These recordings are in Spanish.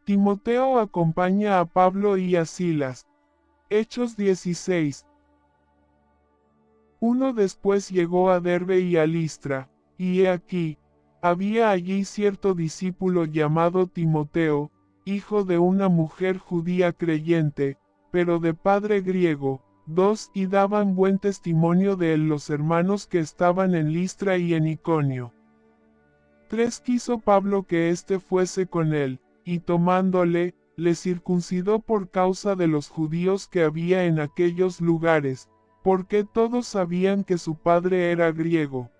Timoteo acompaña a Pablo y a Silas. Hechos 16. Uno después llegó a Derbe y a Listra, y he aquí, había allí cierto discípulo llamado Timoteo, hijo de una mujer judía creyente, pero de padre griego. 2 Y daban buen testimonio de él los hermanos que estaban en Listra y en Iconio. 3 Quiso Pablo que éste fuese con él, y tomándole, le circuncidó por causa de los judíos que había en aquellos lugares, porque todos sabían que su padre era griego.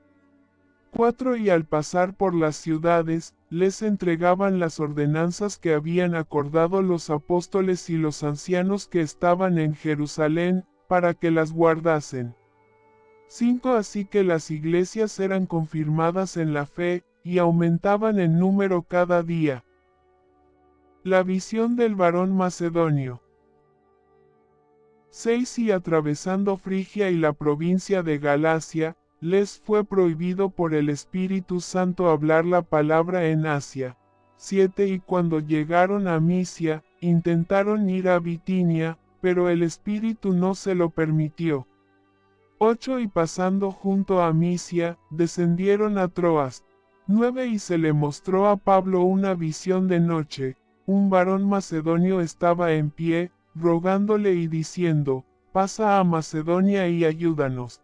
4 Y al pasar por las ciudades, les entregaban las ordenanzas que habían acordado los apóstoles y los ancianos que estaban en Jerusalén, para que las guardasen. 5 Así que las iglesias eran confirmadas en la fe, y aumentaban en número cada día. La visión del varón macedonio. 6 Y atravesando Frigia y la provincia de Galacia, les fue prohibido por el Espíritu Santo hablar la palabra en Asia. 7 Y cuando llegaron a Misia, intentaron ir a Bitinia, pero el Espíritu no se lo permitió. 8 Y pasando junto a Misia, descendieron a Troas. 9 Y se le mostró a Pablo una visión de noche. Un varón macedonio estaba en pie, rogándole y diciendo, pasa a Macedonia y ayúdanos.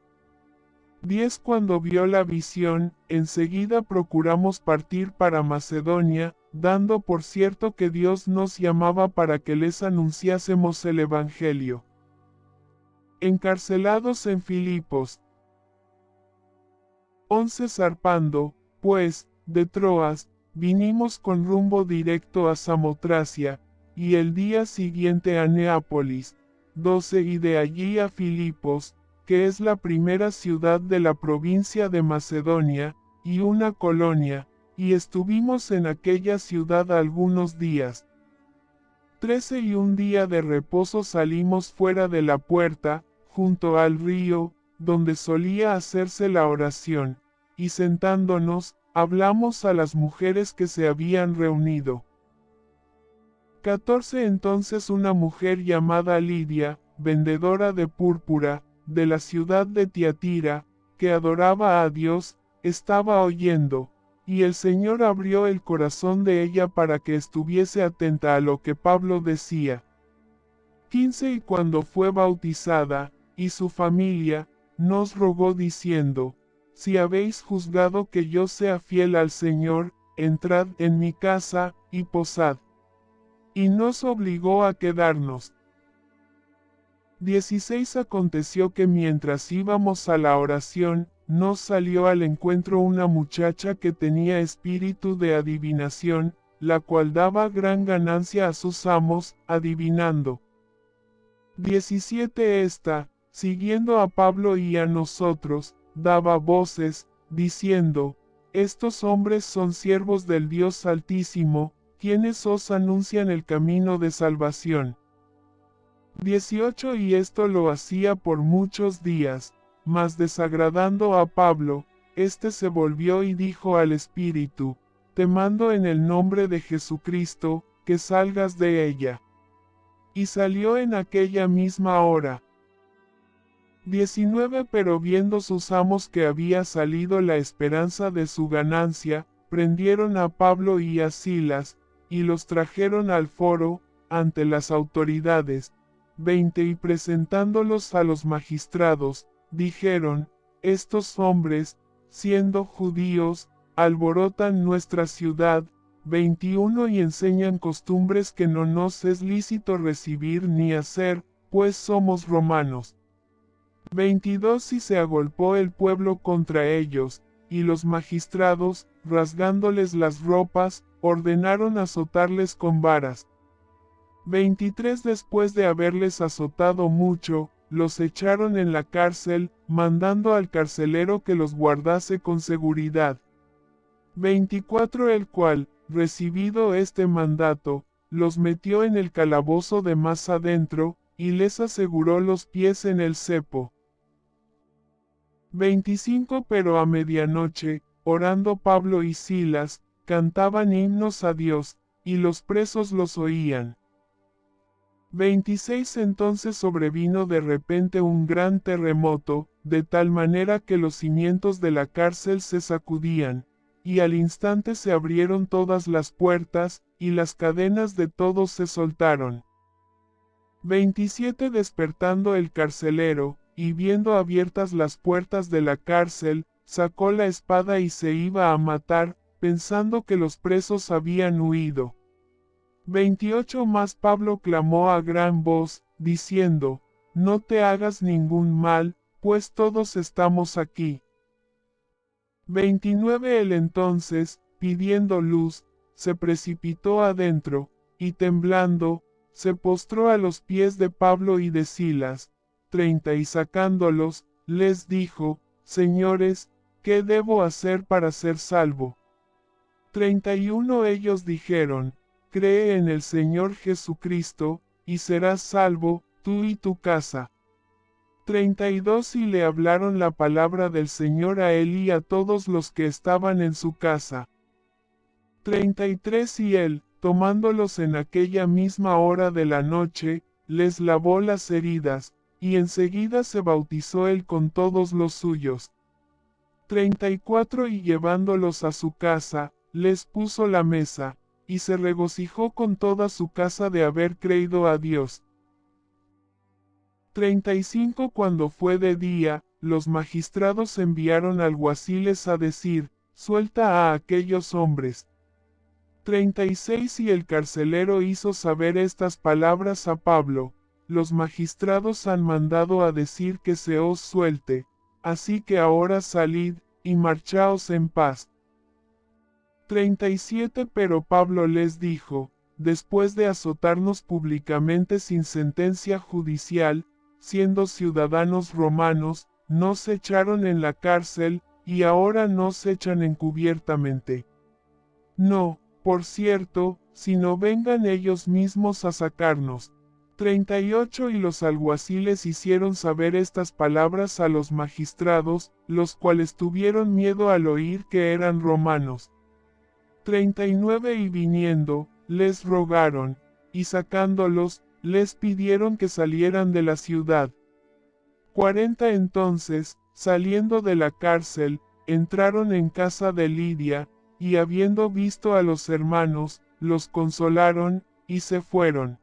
10 Cuando vio la visión, enseguida procuramos partir para Macedonia, dando por cierto que Dios nos llamaba para que les anunciásemos el Evangelio. Encarcelados en Filipos. 11 Zarpando, pues, de Troas, vinimos con rumbo directo a Samotracia, y el día siguiente a Neápolis. 12 Y de allí a Filipos, que es la primera ciudad de la provincia de Macedonia, y una colonia, y estuvimos en aquella ciudad algunos días. 13 Y un día de reposo salimos fuera de la puerta, junto al río, donde solía hacerse la oración, y sentándonos, hablamos a las mujeres que se habían reunido. 14 Entonces una mujer llamada Lidia, vendedora de púrpura, de la ciudad de Tiatira, que adoraba a Dios, estaba oyendo, y el Señor abrió el corazón de ella para que estuviese atenta a lo que Pablo decía. 15 Y cuando fue bautizada, y su familia, nos rogó diciendo, si habéis juzgado que yo sea fiel al Señor, entrad en mi casa, y posad. Y nos obligó a quedarnos. 16 Aconteció que mientras íbamos a la oración, nos salió al encuentro una muchacha que tenía espíritu de adivinación, la cual daba gran ganancia a sus amos, adivinando. 17 Esta, siguiendo a Pablo y a nosotros, daba voces, diciendo, estos hombres son siervos del Dios Altísimo, quienes os anuncian el camino de salvación. 18 Y esto lo hacía por muchos días, mas desagradando a Pablo, éste se volvió y dijo al Espíritu, te mando en el nombre de Jesucristo, que salgas de ella. Y salió en aquella misma hora. 19 Pero viendo sus amos que había salido la esperanza de su ganancia, prendieron a Pablo y a Silas, y los trajeron al foro, ante las autoridades. 20 Y presentándolos a los magistrados, dijeron, estos hombres, siendo judíos, alborotan nuestra ciudad. 21 Y enseñan costumbres que no nos es lícito recibir ni hacer, pues somos romanos. 22 Y se agolpó el pueblo contra ellos, y los magistrados, rasgándoles las ropas, ordenaron azotarles con varas. 23 Después de haberles azotado mucho, los echaron en la cárcel, mandando al carcelero que los guardase con seguridad. 24 El cual, recibido este mandato, los metió en el calabozo de más adentro, y les aseguró los pies en el cepo. 25 Pero a medianoche, orando Pablo y Silas, cantaban himnos a Dios, y los presos los oían. 26 Entonces sobrevino de repente un gran terremoto, de tal manera que los cimientos de la cárcel se sacudían, y al instante se abrieron todas las puertas, y las cadenas de todos se soltaron. 27 Despertando el carcelero, y viendo abiertas las puertas de la cárcel, sacó la espada y se iba a matar, pensando que los presos habían huido. 28 Mas Pablo clamó a gran voz, diciendo, no te hagas ningún mal, pues todos estamos aquí. 29 Él entonces, pidiendo luz, se precipitó adentro, y temblando, se postró a los pies de Pablo y de Silas. 30 Y sacándolos, les dijo, Señores, ¿qué debo hacer para ser salvo? 31 Ellos dijeron, cree en el Señor Jesucristo, y serás salvo, tú y tu casa. 32 Y le hablaron la palabra del Señor a él y a todos los que estaban en su casa. 33 Y él, tomándolos en aquella misma hora de la noche, les lavó las heridas, y enseguida se bautizó él con todos los suyos. 34 Y llevándolos a su casa, les puso la mesa, y se regocijó con toda su casa de haber creído a Dios. 35 Cuando fue de día, los magistrados enviaron alguaciles a decir, suelta a aquellos hombres. 36 Y el carcelero hizo saber estas palabras a Pablo, los magistrados han mandado a decir que se os suelte, así que ahora salid, y marchaos en paz. 37 Pero Pablo les dijo, después de azotarnos públicamente sin sentencia judicial, siendo ciudadanos romanos, nos echaron en la cárcel, y ahora nos echan encubiertamente. No, por cierto, sino vengan ellos mismos a sacarnos. 38 Y los alguaciles hicieron saber estas palabras a los magistrados, los cuales tuvieron miedo al oír que eran romanos. 39 Y viniendo, les rogaron, y sacándolos, les pidieron que salieran de la ciudad. 40 Entonces, saliendo de la cárcel, entraron en casa de Lidia, y habiendo visto a los hermanos, los consolaron, y se fueron.